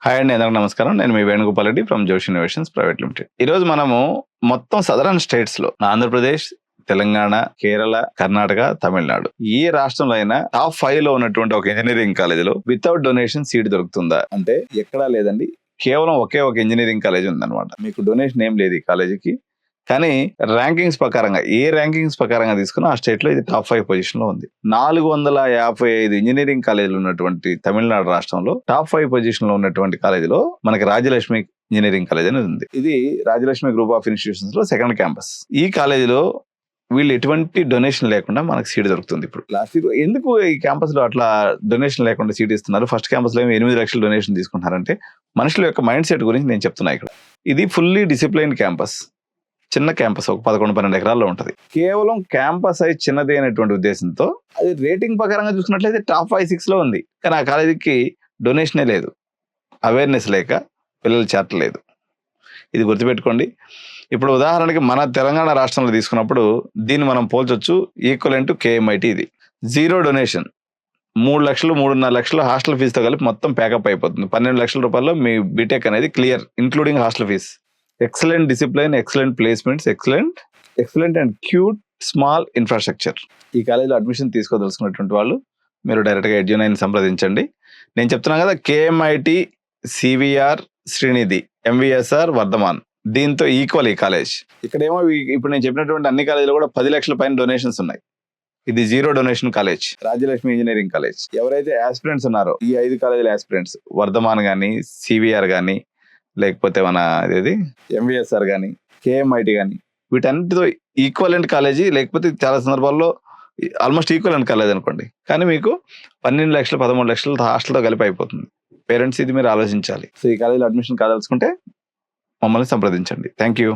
Hi అండి, అందరికీ నమస్కారం. నేను మీ వేణుగోపాల్ రెడ్డి ఫ్రమ్ జోష్ ఇన్నోవేషన్స్ ప్రైవేట్ లిమిటెడ్. ఈ రోజు మనము మొత్తం సదరన్ స్టేట్స్ లో ఆంధ్రప్రదేశ్, తెలంగాణ, కేరళ, కర్ణాటక, తమిళనాడు ఏ రాష్ట్రంలో అయినా టాప్ 5 లో ఉన్నటువంటి ఒక ఇంజనీరింగ్ కాలేజీలో వితౌట్ డొనేషన్ సీట్ దొరుకుతుందా అంటే ఎక్కడా లేదండి. కేవలం ఒకే ఒక ఇంజనీరింగ్ కాలేజ్ ఉందన్నమాట. మీకు డొనేషన్ ఏం లేదు ఈ కాలేజీకి. కానీ ర్యాంకింగ్స్ ప్రకారంగా తీసుకున్నా ఆ స్టేట్ లో ఇది టాప్ 5 పొజిషన్ లో ఉంది. 455 ఇంజనీరింగ్ కాలేజీలు ఉన్నటువంటి తమిళనాడు రాష్ట్రంలో టాప్ 5 పొజిషన్ లో ఉన్నటువంటి కాలేజీలో మనకి రాజలక్ష్మి ఇంజనీరింగ్ కాలేజ్ అనేది ఉంది. ఇది రాజలక్ష్మి గ్రూప్ ఆఫ్ ఇన్స్టిట్యూషన్స్ లో సెకండ్ క్యాంపస్. ఈ కాలేజీలో వీళ్ళు ఎటువంటి డొనేషన్ లేకుండా మనకు సీట్ దొరుకుతుంది. ఇప్పుడు లాస్ట్ ఎందుకు ఈ క్యాంపస్ లో అట్లా డొనేషన్ లేకుండా సీట్ ఇస్తున్నారు? ఫస్ట్ క్యాంపస్ లో 8 లక్షలు డొనేషన్ తీసుకుంటున్నారంటే మనుషుల యొక్క మైండ్ సెట్ గురించి నేను చెప్తున్నా. ఇక్కడ ఇది ఫుల్లీ డిసిప్లైన్ క్యాంపస్, చిన్న క్యాంపస్, ఒక 11-12 ఎకరాల్లో ఉంటుంది. కేవలం క్యాంపస్ సైజ్ చిన్నది అనేటువంటి ఉద్దేశంతో అది రేటింగ్ ప్రకారంగా చూసుకున్నట్లయితే టాప్ 5-6 లో ఉంది. కానీ ఆ కాలేజీకి డొనేషనే లేదు, అవేర్నెస్ లేక పిల్లలు చేరట్లేదు. ఇది గుర్తుపెట్టుకోండి. ఇప్పుడు ఉదాహరణకి మన తెలంగాణ రాష్ట్రంలో తీసుకున్నప్పుడు దీన్ని మనం పోల్చొచ్చు. Equivalent KMIT. ఇది 0 డొనేషన్, 3 లక్షలు 3.5 లక్షలు హాస్టల్ ఫీజుతో కలిపి మొత్తం ప్యాకప్ అయిపోతుంది. 12 లక్షల రూపాయల్లో మీ బీటెక్ అనేది clear, including hostel fee. Excellent discipline, excellent placements, excellent and cute small infrastructure. ఈ కాలేజీలో అడ్మిషన్ తీసుకోదలుచుకున్నటువంటి వాళ్ళు మీరు డైరెక్ట్గా ఎడ్యునైన్ సంప్రదించండి. నేను చెప్తున్నాను కదా, KMIT, CVR, Srinidhi, MVSR, Vardhaman, దీంతో ఈక్వల్ ఈ కాలేజ్. ఇక్కడేమో ఇప్పుడు నేను చెప్పినటువంటి అన్ని కాలేజీలు కూడా 10 లక్షల పైన డొనేషన్స్ ఉన్నాయి. ఇది 0 donation college, Rajalakshmi engineering college. ఎవరైతే ఆస్పిరెంట్స్ ఉన్నారో ఈ 5 కాలేజీల ఆస్పిరెంట్స్, వర్ధమాన్ కానీ, CVR కానీ, లేకపోతే మన అదేది MVSR కానీ, KMIT కానీ, వీటన్నిటితో ఈక్వలెంట్ కాలేజీ, లేకపోతే చాలా సందర్భాల్లో ఆల్మోస్ట్ ఈక్వలెంట్ కాలేజ్ అనుకోండి. కానీ మీకు 12 లక్షలు 13 లక్షలు హాస్టల్తో కలిపి అయిపోతుంది. పేరెంట్స్ ఇది మీరు ఆలోచించాలి. సో ఈ కాలేజీలో అడ్మిషన్ కాదలుచుకుంటే మమ్మల్ని సంప్రదించండి. Thank you.